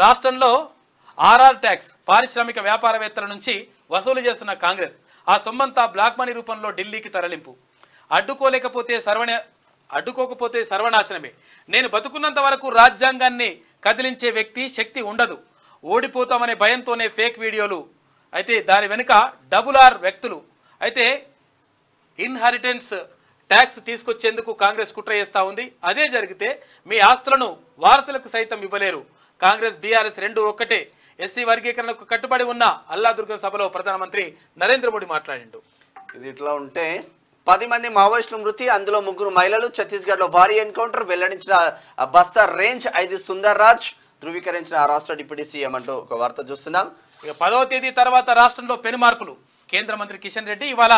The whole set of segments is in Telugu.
రాష్ట్రంలో ఆర్ఆర్ ట్యాక్స్ పారిశ్రామిక వ్యాపారవేత్తల నుంచి వసూలు చేస్తున్న కాంగ్రెస్ ఆ సొమ్మంతా బ్లాక్ మనీ రూపంలో ఢిల్లీకి తరలింపు. అడ్డుకోకపోతే సర్వనాశనమే. నేను బతుకున్నంత వరకు రాజ్యాంగాన్ని కదిలించే వ్యక్తి శక్తి ఉండదు. ఓడిపోతామనే భయంతోనే ఫేక్ వీడియోలు. అయితే దాని వెనుక డబుల్-ఆర్ వ్యక్తులు. అయితే ఇన్హెరిటెన్స్ ట్యాక్స్ తీసుకొచ్చేందుకు కాంగ్రెస్ కుట్ర చేస్తూ ఉంది. అదే జరిగితే మీ ఆస్తులను వారసులకు సైతం ఇవ్వలేరు. కాంగ్రెస్ బీఆర్ఎస్ రెండు ఒక్కటే. ఎస్సీ వర్గీకరణకు కట్టుబడి ఉన్న అల్లాదుర్గం సభలో ప్రధానమంత్రి నరేంద్ర మోడీ మాట్లాడిండు. ఇది ఇట్లా ఉంటే 10 మంది మావోయిస్టుల మృతి, అందులో 3 మహిళలు. ఛత్తీస్గఢ్ లో భారీ ఎన్కౌంటర్ వెల్లడించిన బస్తర్ రేంజ్ 5 సుందర్ రాజ్ ధృవీకరించిన రాష్ట్ర డిప్యూటీ సీఎం అంటూ ఒక వార్త చూస్తున్నాం. ఇక 10వ తేదీ తర్వాత రాష్ట్రంలో పెను మార్పులు. కేంద్ర మంత్రి కిషన్ రెడ్డి ఇవాళ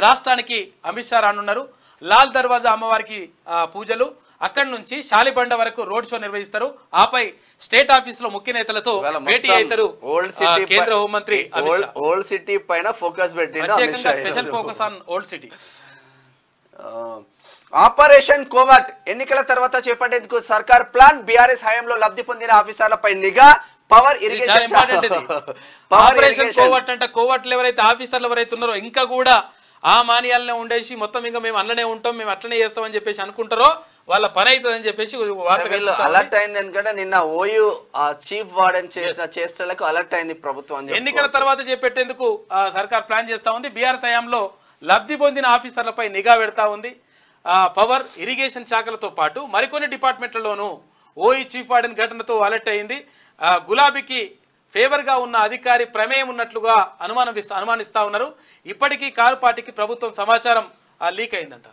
రాష్ట్రానికి అమిత్ షా రానున్నారు. లాల్ దర్వాజా అమ్మవారికి పూజలు, అక్కడి నుంచి శాలిబండ వరకు రోడ్ షో నిర్వహిస్తారు. ఆపై స్టేట్ ఆఫీస్ లో ముఖ్య నేతలతో భేటీ అవుతారు కేంద్ర హోంమంత్రి అమిత్ షా. ఓల్డ్ సిటీ పైన ఫోకస్ పెట్టిండు, special focus on old city. Operation covert ఎన్నికల తర్వాత చేపట్టేందుకు సర్కార్ ప్లాన్. బీఆర్ఎస్ హయాంలో లబ్ధి పొందిన ఆఫీసర్లపై నిఘా. పవర్ ఇరిగేషన్ ఆపరేషన్ కోవర్ట్ అంటే కోవర్ట్లు ఎవరైతే ఆఫీసర్లు ఎవరైతే ఉన్నారో ఇంకా కూడా ఆ మాన్యాలనే ఉండేసి మొత్తం ఇంకా మేము అట్లనే ఉంటాం, మేము అట్లనే చేస్తామని చెప్పేసి అనుకుంటారో వాళ్ళ పని అవుతుందని చెప్పేసి అలర్ట్ అయింది. ఎందుకంటే నిన్న ఓయూ చీఫ్ వార్డెన్ చేసిన చేష్టలకు అలర్ట్ అయింది ప్రభుత్వం. ఎన్నికల తర్వాత చేపట్టేందుకు సర్కార్ ప్లాన్ చేస్తా ఉంది. బీఆర్ఎస్ హయాంలో లబ్ధి పొందిన ఆఫీసర్లపై నిఘా పెడతా ఉంది. పవర్ ఇరిగేషన్ శాఖలతో పాటు మరికొన్ని డిపార్ట్మెంట్లలోనూ ఓయూ చీఫ్ వార్డెన్ ఘటనతో అలర్ట్ అయింది. గులాబీకి ఫేవర్గా ఉన్న అధికారి ప్రమేయం ఉన్నట్లుగా అనుమానిస్తా ఉన్నారు. ఇప్పటికీ కారు పార్టీకి ప్రభుత్వం సమాచారం లీక్ అయిందంట.